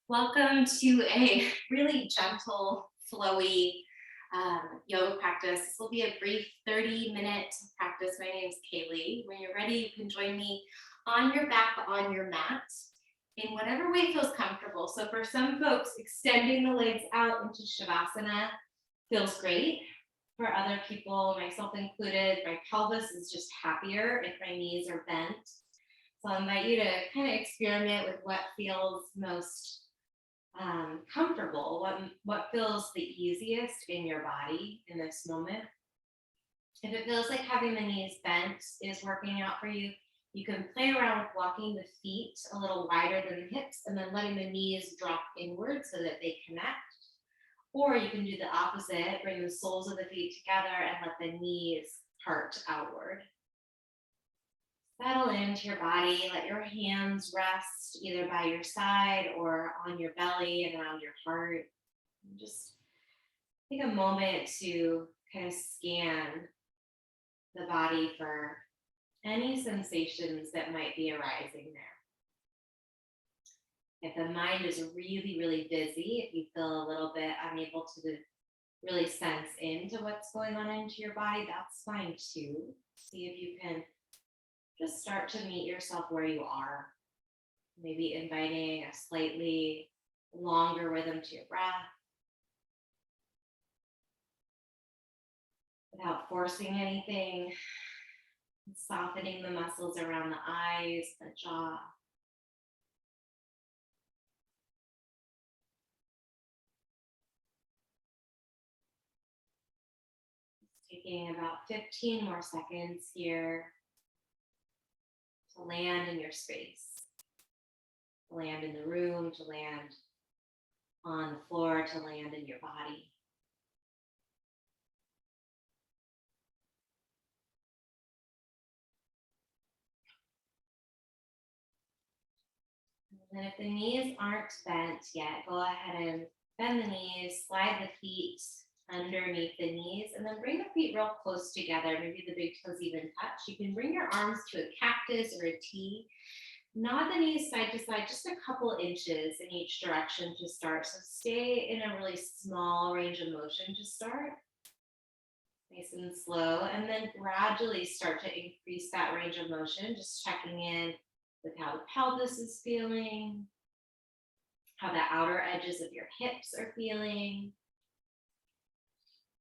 Welcome to a really gentle, flowy yoga practice. This will be a brief 30-minute practice. My name is Kailey. When you're ready, you can join me on your back on your mat in whatever way feels comfortable. So for some folks, extending the legs out into Shavasana feels great. For other people, myself included, my pelvis is just happier if my knees are bent. So I invite you to kind of experiment with what feels most comfortable, what feels the easiest in your body in this moment. If it feels like having the knees bent is working out for you, you can play around with walking the feet a little wider than the hips and then letting the knees drop inward so that they connect. Or you can do the opposite, bring the soles of the feet together and let the knees part outward. Settle into your body. Let your hands rest either by your side or on your belly and around your heart. And just take a moment to kind of scan the body for any sensations that might be arising there. If the mind is really, really busy, if you feel a little bit unable to really sense into what's going on into your body, that's fine too. See if you can just start to meet yourself where you are. Maybe inviting a slightly longer rhythm to your breath without forcing anything, softening the muscles around the eyes, the jaw. Taking about 15 more seconds here to land in your space, to land in the room, to land on the floor, to land in your body. And if the knees aren't bent yet, go ahead and bend the knees, slide the feet underneath the knees, and then bring the feet real close together. Maybe the big toes even touch. You can bring your arms to a cactus or a T. Nod the knees side to side, just a couple inches in each direction to start. So stay in a really small range of motion to start. Nice and slow, and then gradually start to increase that range of motion, just checking in with how the pelvis is feeling, how the outer edges of your hips are feeling,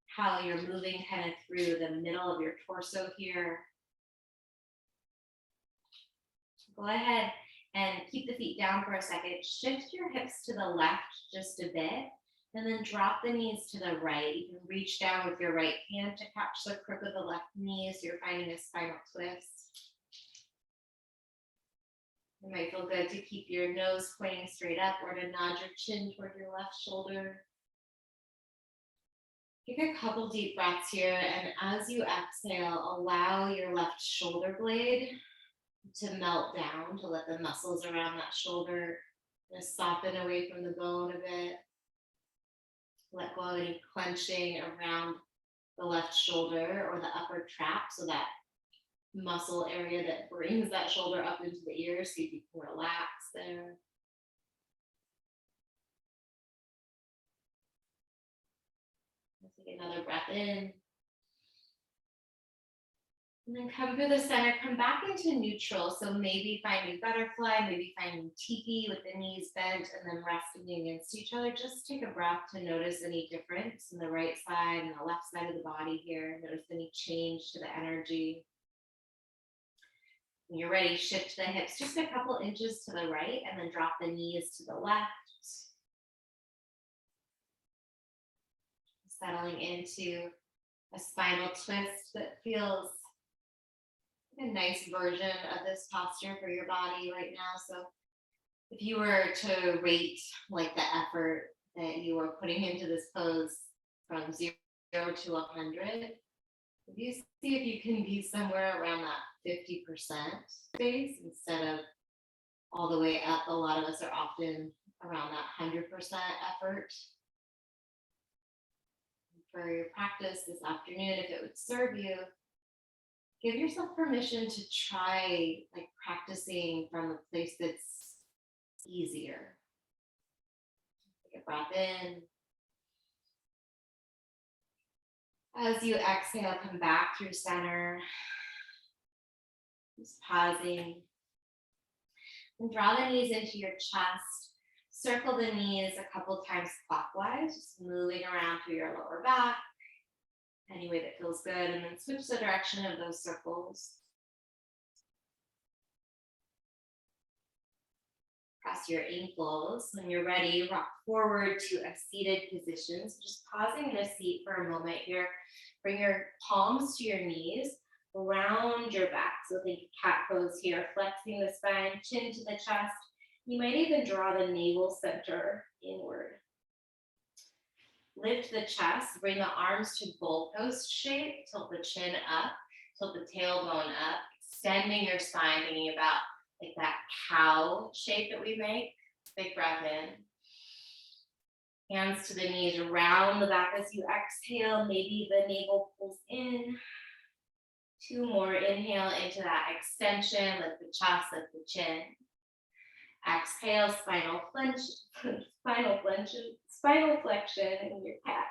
how you're moving kind of through the middle of your torso here. Go ahead and keep the feet down for a second. Shift your hips to the left just a bit, and then drop the knees to the right. You can reach down with your right hand to catch the crook of the left knee so you're finding a spinal twist. It might feel good to keep your nose pointing straight up or to nod your chin toward your left shoulder. Take a couple deep breaths here, and as you exhale, allow your left shoulder blade to melt down, to let the muscles around that shoulder just soften away from the bone a bit. Let go of any clenching around the left shoulder or the upper trap, so that muscle area that brings that shoulder up into the ear. See if you can relax there. Take another breath in. And then come through the center, come back into neutral. So maybe finding butterfly, maybe finding teepee with the knees bent and then resting against each other. Just take a breath to notice any difference in the right side and the left side of the body here. Notice any change to the energy. When you're ready, shift the hips just a couple inches to the right and then drop the knees to the left. Settling into a spinal twist that feels a nice version of this posture for your body right now. So if you were to rate like the effort that you are putting into this pose from 0 to 100, if you see if you can be somewhere around that 50% space instead of all the way up. A lot of us are often around that 100% effort. For your practice this afternoon, if it would serve you, give yourself permission to try like practicing from a place that's easier. breath in. As you exhale, come back through center. Just pausing. And draw the knees into your chest. Circle the knees a couple times clockwise, just moving around through your lower back, any way that feels good, and then switch the direction of those circles. Cross your ankles. When you're ready, rock forward to a seated position. So just pausing in a seat for a moment here. Bring your palms to your knees, round your back. So think cat pose here, flexing the spine, chin to the chest. You might even draw the navel center inward. Lift the chest, bring the arms to goalpost shape, tilt the chin up, tilt the tailbone up, extending your spine, thinking about like that cow shape that we make. Big breath in. Hands to the knees, around the back as you exhale. Maybe the navel pulls in. 2 more. Inhale into that extension. Lift the chest, lift the chin. Exhale, spinal flexion in your cat.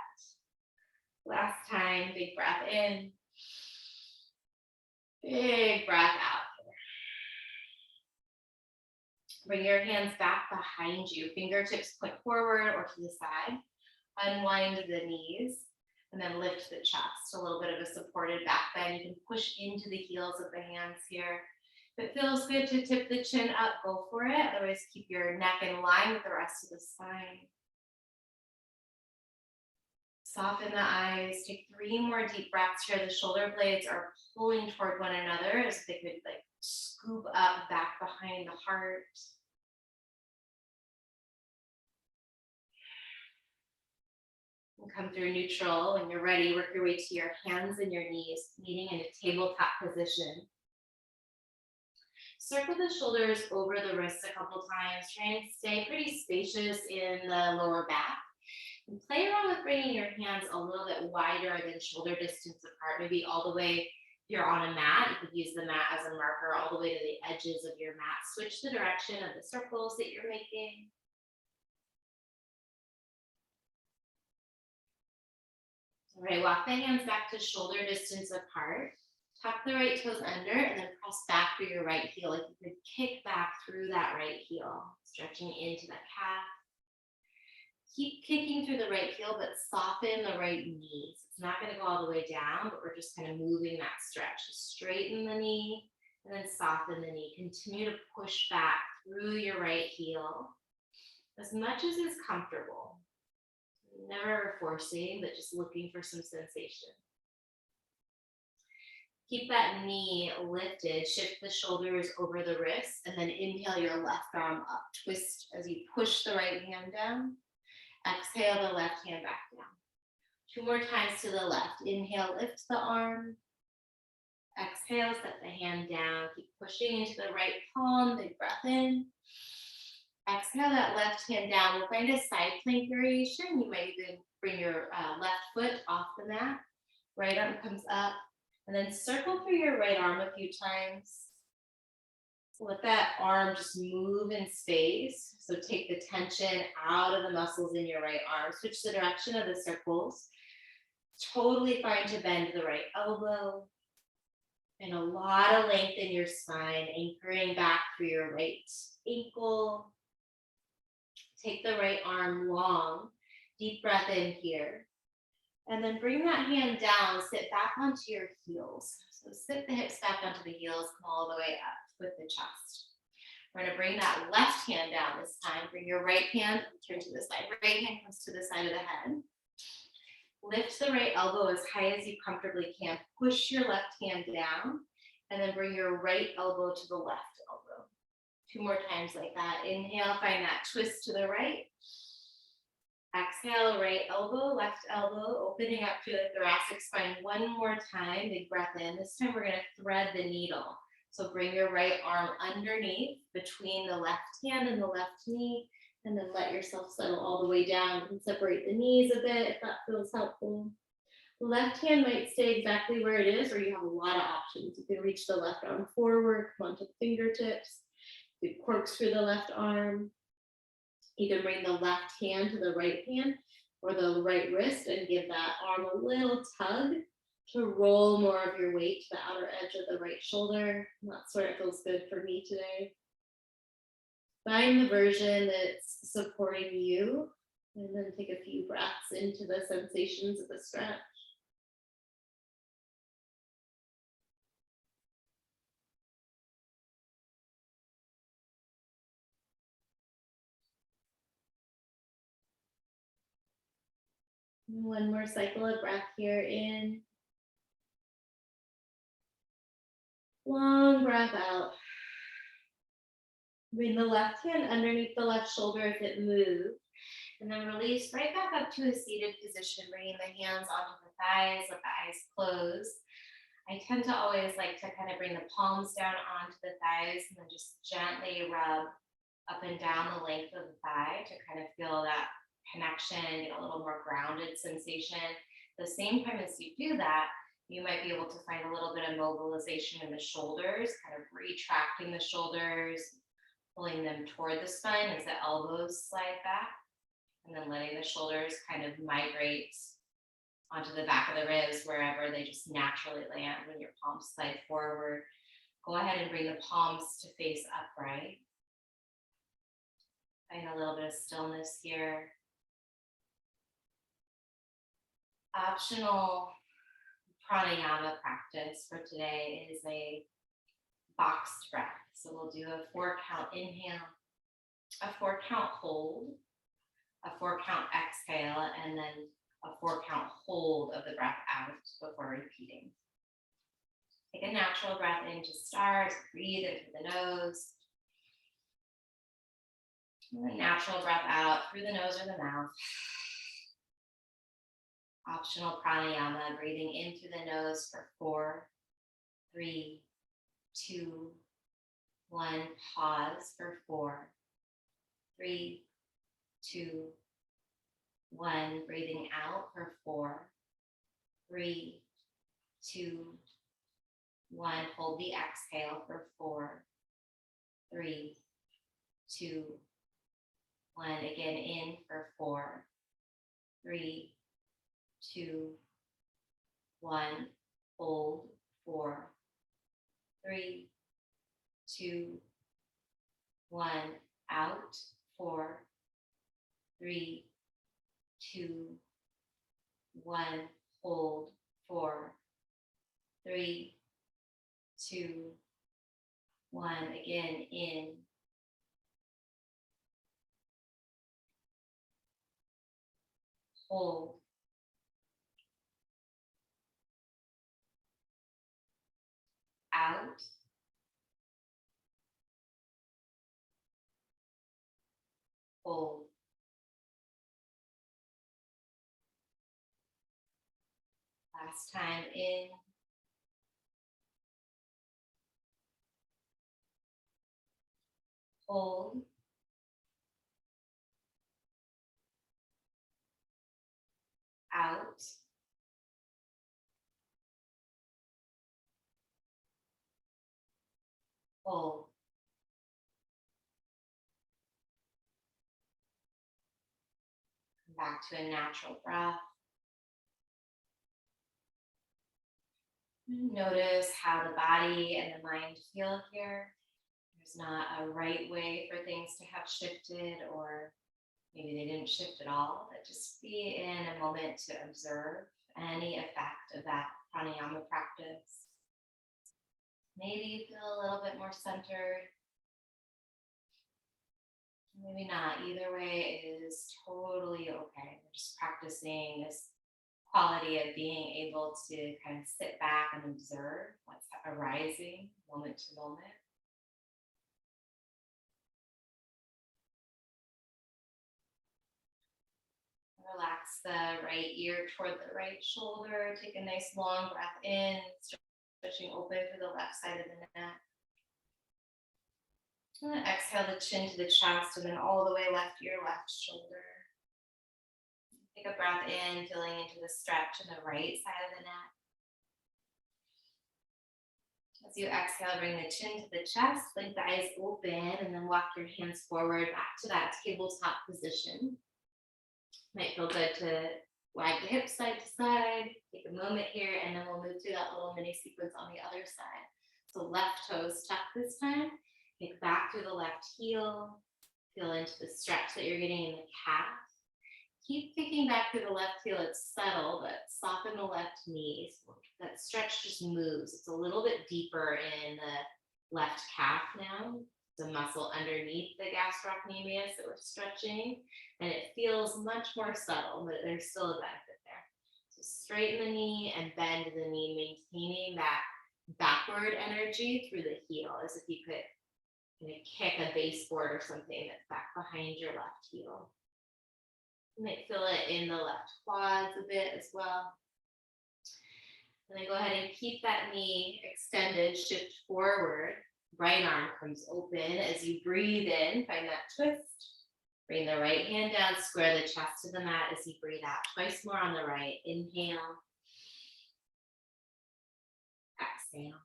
Last time, big breath in. Big breath out. Bring your hands back behind you. Fingertips point forward or to the side. Unwind the knees and then lift the chest. A little bit of a supported back bend. You can push into the heels of the hands here. If it feels good to tip the chin up, go for it. Otherwise, keep your neck in line with the rest of the spine. Soften the eyes. Take 3 more deep breaths here. The shoulder blades are pulling toward one another as they could like scoop up back behind the heart. And come through neutral. When you're ready, work your way to your hands and your knees, meeting in a tabletop position. Circle the shoulders over the wrists a couple times, trying to stay pretty spacious in the lower back. And play around with bringing your hands a little bit wider than shoulder distance apart, maybe all the way, if you're on a mat, you could use the mat as a marker all the way to the edges of your mat. Switch the direction of the circles that you're making. All right, walk the hands back to shoulder distance apart. Tuck the right toes under and then press back through your right heel. Like you could kick back through that right heel, stretching into the calf. Keep kicking through the right heel, but soften the right knees. It's not going to go all the way down, but we're just kind of moving that stretch. Straighten the knee and then soften the knee. Continue to push back through your right heel as much as is comfortable. Never forcing, but just looking for some sensation. Keep that knee lifted, shift the shoulders over the wrists, and then inhale your left arm up. Twist as you push the right hand down. Exhale the left hand back down. 2 more times to the left. Inhale, lift the arm. Exhale, set the hand down. Keep pushing into the right palm. Big breath in. Exhale that left hand down. We'll find a side plank variation. You might even bring your left foot off the mat. Right arm comes up. And then circle through your right arm a few times. Let that arm just move in space. So take the tension out of the muscles in your right arm. Switch the direction of the circles. Totally fine to bend the right elbow. And a lot of length in your spine, anchoring back through your right ankle. Take the right arm long. Deep breath in here. And then bring that hand down, sit back onto your heels. So sit the hips back onto the heels, come all the way up with the chest. We're gonna bring that left hand down this time. Bring your right hand, turn to the side. Right hand comes to the side of the head. Lift the right elbow as high as you comfortably can. Push your left hand down, and then bring your right elbow to the left elbow. 2 more times like that. Inhale, find that twist to the right. Exhale, right elbow, left elbow, opening up to the thoracic spine 1 more time. Big breath in. This time we're going to thread the needle. So bring your right arm underneath between the left hand and the left knee, and then let yourself settle all the way down. You can separate the knees a bit if that feels helpful. The left hand might stay exactly where it is, or you have a lot of options. You can reach the left arm forward, come onto the fingertips. You can corkscrew the left arm. You can bring the left hand to the right hand or the right wrist and give that arm a little tug to roll more of your weight to the outer edge of the right shoulder. And that's where it feels good for me today. Find the version that's supporting you, and then take a few breaths into the sensations of the stretch. One more cycle of breath here in. Long breath out. Bring the left hand underneath the left shoulder if it moves. And then release right back up to a seated position, bringing the hands onto the thighs, let the eyes close. I tend to always like to kind of bring the palms down onto the thighs and then just gently rub up and down the length of the thigh to kind of feel that connection, get a little more grounded sensation. At the same time as you do that, you might be able to find a little bit of mobilization in the shoulders, kind of retracting the shoulders, pulling them toward the spine as the elbows slide back, and then letting the shoulders kind of migrate onto the back of the ribs wherever they just naturally land when your palms slide forward. Go ahead and bring the palms to face upright. Find a little bit of stillness here. Optional pranayama practice for today is a boxed breath. So we'll do a 4-count inhale, a 4-count hold, a 4-count exhale, and then a 4-count hold of the breath out before repeating. Take a natural breath in to start, breathe into the nose. And a natural breath out through the nose or the mouth. Optional pranayama, breathing into the nose for 4, 3, 2, 1. Pause for 4, 3, 2, 1. Breathing out for 4, 3, 2, 1. Hold the exhale for 4, 3, 2, 1. Again, in for 4, 3, 2, 1. Hold 4, 3, 2, 1. Out 4, 3, 2, 1. Hold 4, 3, 2, 1. Again, in. Hold. Out. Hold. Last time, in. Hold. Out. Hold. Come back to a natural breath. Notice how the body and the mind feel here. There's not a right way for things to have shifted, or maybe they didn't shift at all, but just be in a moment to observe any effect of that pranayama practice. Maybe you feel a little bit more centered. Maybe not. Either way is totally okay. We're just practicing this quality of being able to kind of sit back and observe what's arising moment to moment. Relax the right ear toward the right shoulder. Take a nice long breath in, stretching open for the left side of the neck. And then exhale the chin to the chest and then all the way left ear, left shoulder. Take a breath in, feeling into the stretch in the right side of the neck. As you exhale, bring the chin to the chest, blink the eyes open, and then walk your hands forward back to that tabletop position. Might feel good to wag the hips side to side, take a moment here, and then we'll move through that little mini sequence on the other side. So left toes tuck this time, kick back through the left heel, feel into the stretch that you're getting in the calf. Keep kicking back through the left heel. It's subtle, but soften the left knee. So that stretch just moves. It's a little bit deeper in the left calf now. The muscle underneath the gastrocnemius that we're stretching, and it feels much more subtle, but there's still a benefit there. So straighten the knee and bend the knee, maintaining that backward energy through the heel, as if you could kick a baseboard or something that's back behind your left heel. You might feel it in the left quads a bit as well. And then go ahead and keep that knee extended, shift forward. Right arm comes open as you breathe in, find that twist. Bring the right hand down, square the chest to the mat as you breathe out. Twice more on the right. Inhale. Exhale.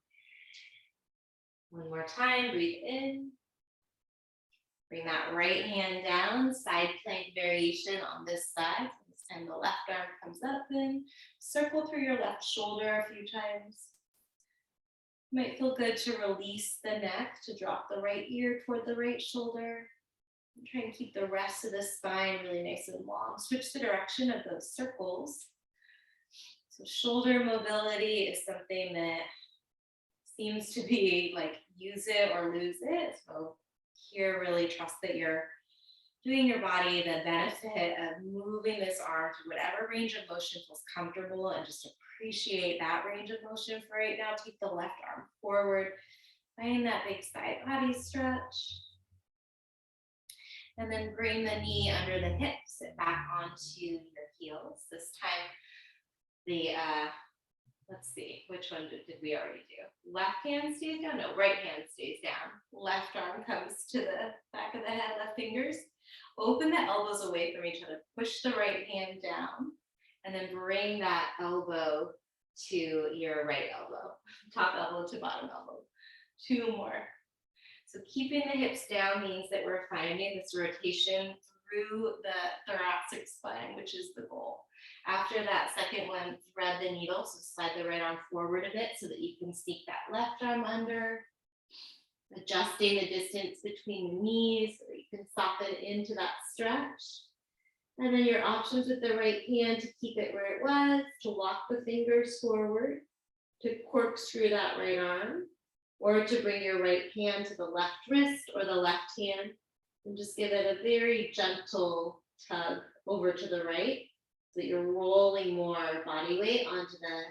One more time, breathe in. Bring that right hand down, side plank variation on this side. And the left arm comes up and circle through your left shoulder a few times. Might feel good to release the neck, to drop the right ear toward the right shoulder. And try and keep the rest of the spine really nice and long. Switch the direction of those circles. So shoulder mobility is something that seems to be like use it or lose it. So here, really trust that you're doing your body the benefit of moving this arm to whatever range of motion feels comfortable, and just appreciate that range of motion for right now. Take the left arm forward, find that big side body stretch. And then bring the knee under the hip, sit back onto your heels. This time, let's see, which one did we already do? Left hand stays down? No, right hand stays down. Left arm comes to the back of the head, left fingers. Open the elbows away from each other. Push the right hand down. And then bring that elbow to your right elbow. Top elbow to bottom elbow. Two more. So keeping the hips down means that we're finding this rotation through the thoracic spine, which is the goal. After that second one, thread the needle, so slide the right arm forward a bit so that you can sneak that left arm under, adjusting the distance between the knees so that you can soften into that stretch. And then your options with the right hand to keep it where it was, to walk the fingers forward, to corkscrew that right arm, or to bring your right hand to the left wrist or the left hand and just give it a very gentle tug over to the right so that you're rolling more body weight onto the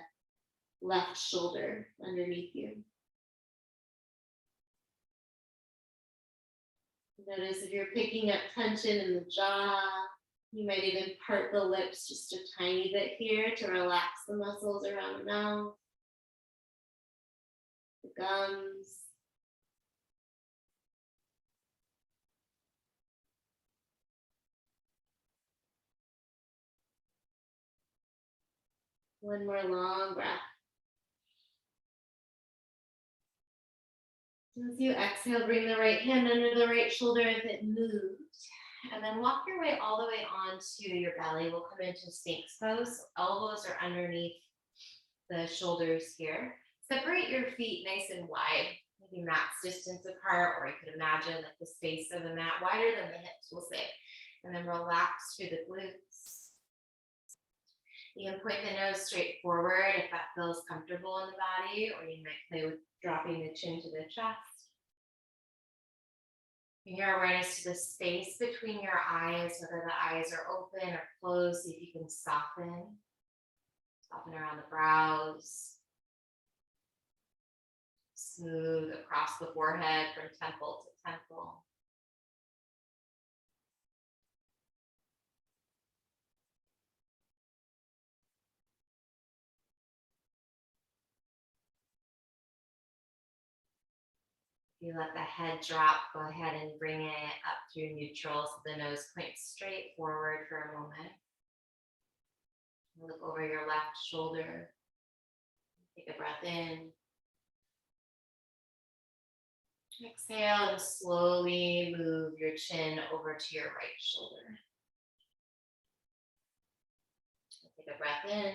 left shoulder underneath you. Notice if you're picking up tension in the jaw, you might even part the lips just a tiny bit here to relax the muscles around the mouth, the gums. One more long breath. As you exhale, bring the right hand under the right shoulder if it moves. And then walk your way all the way onto your belly. We'll come into sphinx pose. Elbows are underneath the shoulders here. Separate your feet nice and wide, maybe max distance apart, or you could imagine like the space of the mat wider than the hips, we'll say. And then relax through the glutes. You can point the nose straight forward if that feels comfortable in the body, or you might play with dropping the chin to the chest. Bring your awareness to the space between your eyes, whether the eyes are open or closed. See if you can soften. Soften around the brows. Smooth across the forehead from temple to temple. You let the head drop, go ahead and bring it up through neutral so the nose points straight forward for a moment. Look over your left shoulder. Take a breath in. Exhale and slowly move your chin over to your right shoulder. Take a breath in.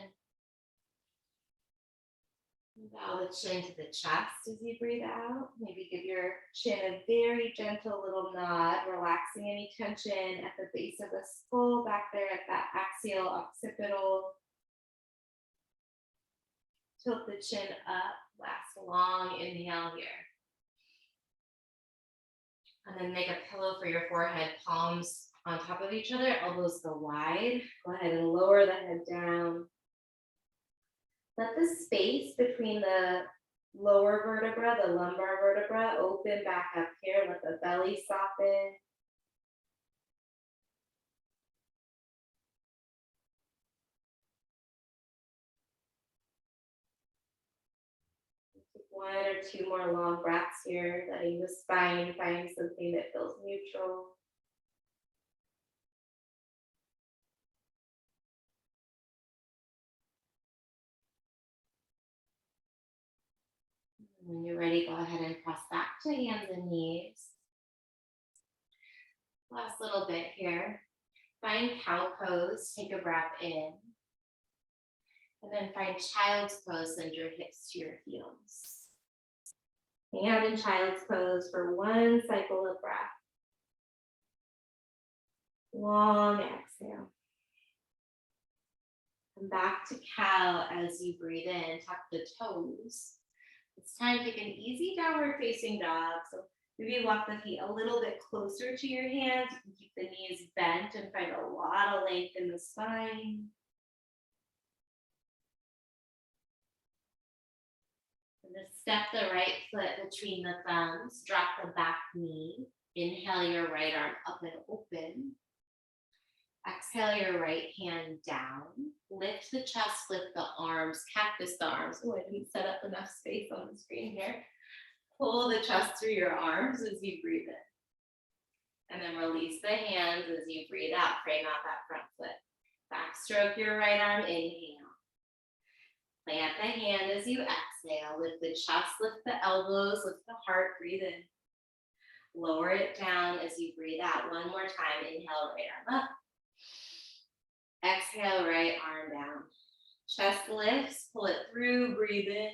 Bow the chin to the chest as you breathe out. Maybe give your chin a very gentle little nod, relaxing any tension at the base of the skull back there at that axial occipital. Tilt the chin up, last long inhale here. And then make a pillow for your forehead, palms on top of each other, elbows go wide. Go ahead and lower the head down. Let the space between the lower vertebra, the lumbar vertebra, open back up here. Let the belly soften. Take one or two more long breaths here, letting the spine find something that feels neutral. When you're ready, go ahead and press back to hands and knees. Last little bit here. Find cow pose, take a breath in. And then find child's pose, send your hips to your heels. Hang out in child's pose for one cycle of breath. Long exhale. Come back to cow as you breathe in, tuck the toes. It's time to take an easy downward facing dog. So maybe walk the feet a little bit closer to your hands. You can keep the knees bent and find a lot of length in the spine. And then step the right foot between the thumbs. Drop the back knee. Inhale your right arm up and open. Exhale your right hand down. Lift the chest, lift the arms, cactus the arms. Oh, I didn't set up enough space on the screen here. Pull the chest through your arms as you breathe in. And then release the hands as you breathe out. Frame out that front foot. Backstroke your right arm, inhale. Plant the hand as you exhale. Lift the chest, lift the elbows, lift the heart, breathe in. Lower it down as you breathe out. One more time, inhale, right arm up. Exhale, right arm down. Chest lifts, pull it through, breathe in.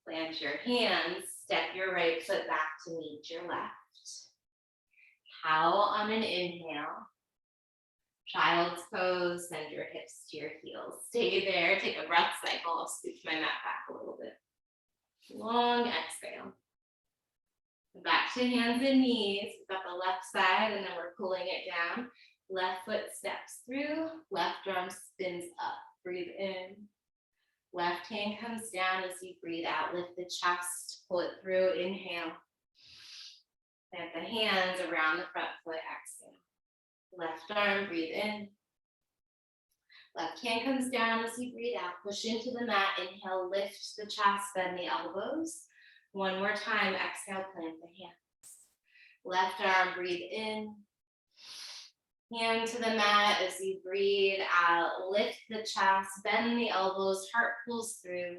Plant your hands, step your right foot back to meet your left. Cow on an inhale. Child's pose, send your hips to your heels. Stay there, take a breath cycle. I'll scoot my mat back a little bit. Long exhale. Back to hands and knees. We've got the left side and then we're pulling it down. Left foot steps through, left arm spins up. Breathe in. Left hand comes down as you breathe out. Lift the chest, pull it through, inhale. Plant the hands around the front foot, exhale. Left arm, breathe in. Left hand comes down as you breathe out. Push into the mat, inhale, lift the chest, bend the elbows. One more time, exhale, plant the hands. Left arm, breathe in. Hand to the mat as you breathe out. Lift the chest, bend the elbows, heart pulls through.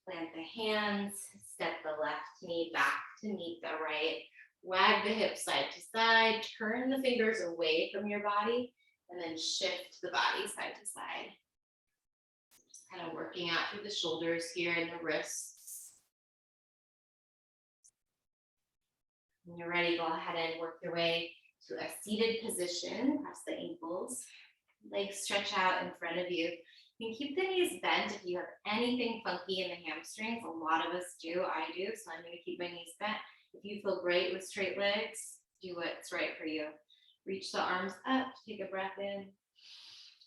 Plant the hands, step the left knee back to meet the right. Wag the hips side to side, turn the fingers away from your body, and then shift the body side to side. Just kind of working out through the shoulders here and the wrists. When you're ready, go ahead and work your way to a seated position. Cross the ankles, legs stretch out in front of you. You can keep the knees bent if you have anything funky in the hamstrings. A lot of us do, I do, so I'm going to keep my knees bent. If you feel great with straight legs, do what's right for you. Reach the arms up, take a breath in,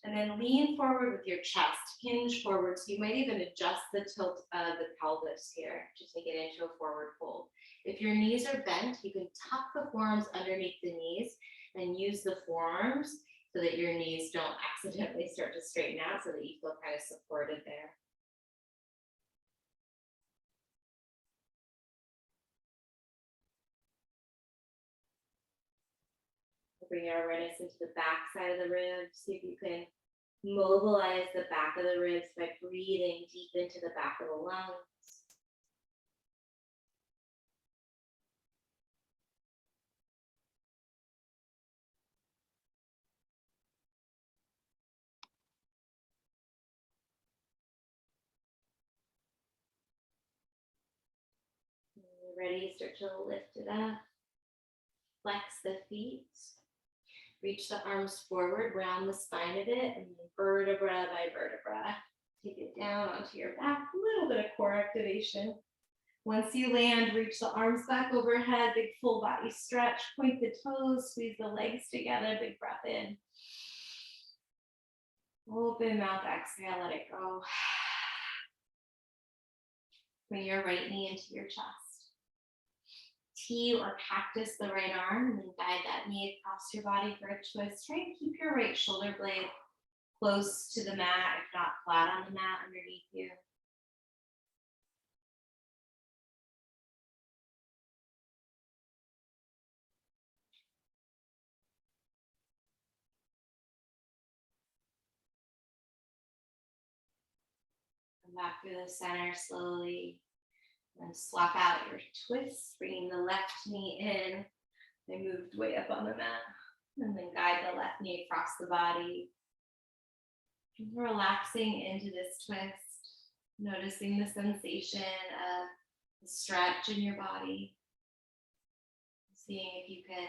and then lean forward with your chest, hinge forward. So you might even adjust the tilt of the pelvis here to take it into a forward fold. If your knees are bent, you can tuck the forearms underneath the knees and use the forearms so that your knees don't accidentally start to straighten out, so that you feel kind of supported there. Bring your awareness into the back side of the ribs. See if you can mobilize the back of the ribs by breathing deep into the back of the lungs. You're ready, start to lift it up. Flex the feet. Reach the arms forward, round the spine of it, and then vertebra by vertebra. Take it down onto your back, a little bit of core activation. Once you land, reach the arms back overhead, big full body stretch, point the toes, squeeze the legs together, big breath in. Open mouth, exhale, let it go. Bring your right knee into your chest. T or cactus the right arm, and then guide that knee across your body for a twist. Try and keep your right shoulder blade close to the mat, if not flat on the mat underneath you. Come back through the center slowly. Then swap out your twists, bringing the left knee in. They moved way up on the mat. And then guide the left knee across the body. Relaxing into this twist. Noticing the sensation of the stretch in your body. Seeing if you can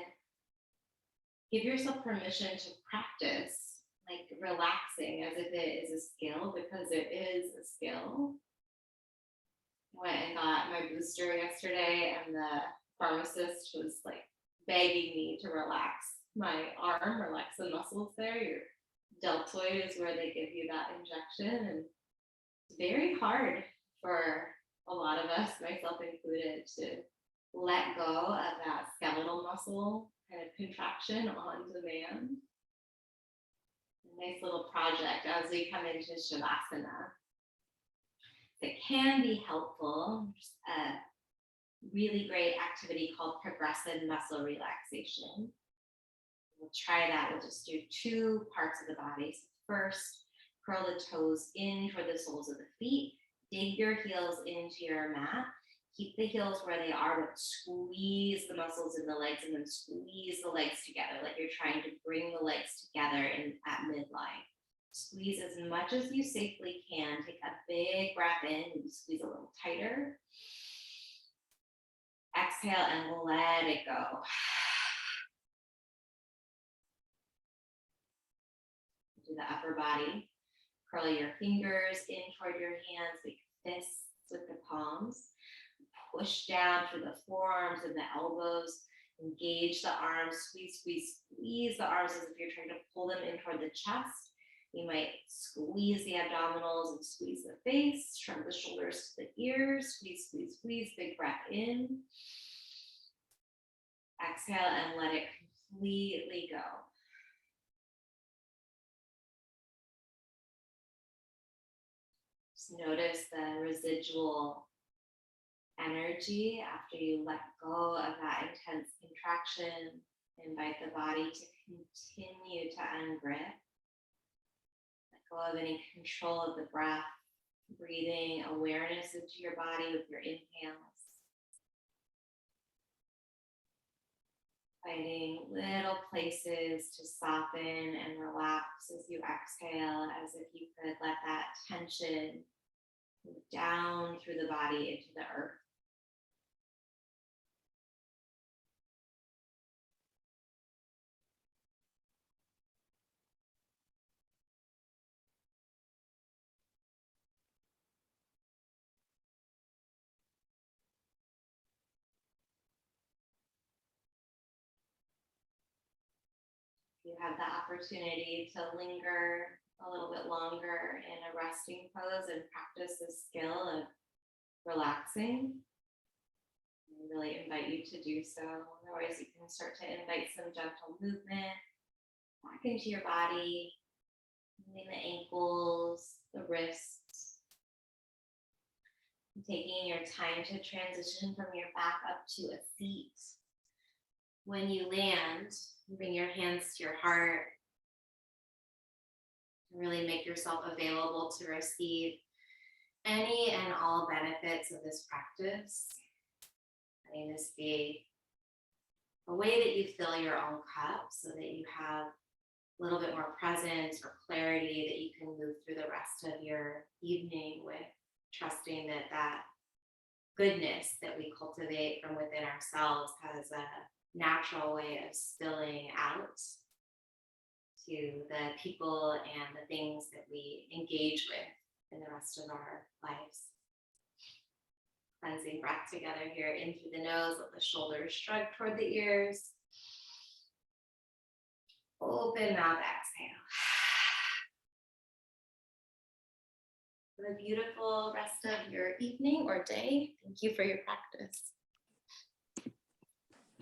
give yourself permission to practice, like relaxing as if it is a skill, because it is a skill. I went and got my booster yesterday, and the pharmacist was like begging me to relax my arm, relax the muscles there. Your deltoid is where they give you that injection, and it's very hard for a lot of us, myself included, to let go of that skeletal muscle kind of contraction on demand. A nice little project as we come into Shavasana. It can be helpful. There's a really great activity called progressive muscle relaxation. We'll try that. We'll just do two parts of the body. So first, curl the toes in toward the soles of the feet. Dig your heels into your mat. Keep the heels where they are, but squeeze the muscles in the legs, and then squeeze the legs together, like you're trying to bring the legs together at midline. Squeeze as much as you safely can. Take a big breath in and squeeze a little tighter. Exhale and let it go. Do the upper body. Curl your fingers in toward your hands, make fists with the palms. Push down through the forearms and the elbows. Engage the arms. Squeeze, squeeze, squeeze the arms as if you're trying to pull them in toward the chest. You might squeeze the abdominals and squeeze the face. Shrug the shoulders to the ears. Squeeze, squeeze, squeeze. Big breath in. Exhale and let it completely go. Just notice the residual energy after you let go of that intense contraction. Invite the body to continue to ungrip. Let go of any control of the breath. Breathing awareness into your body with your inhales. Finding little places to soften and relax as you exhale, as if you could let that tension move down through the body into the earth. You have the opportunity to linger a little bit longer in a resting pose and practice this skill of relaxing. I really invite you to do so. Otherwise, you can start to invite some gentle movement back into your body, moving the ankles, the wrists. And taking your time to transition from your back up to a seat. When you land, bring your hands to your heart. Really make yourself available to receive any and all benefits of this practice. Letting this be a way that you fill your own cup so that you have a little bit more presence or clarity that you can move through the rest of your evening with, trusting that goodness that we cultivate from within ourselves has a natural way of spilling out to the people and the things that we engage with in the rest of our lives. Cleansing breath together here in through the nose, let the shoulders shrug toward the ears. Open mouth, exhale. Have a beautiful rest of your evening or day. Thank you for your practice.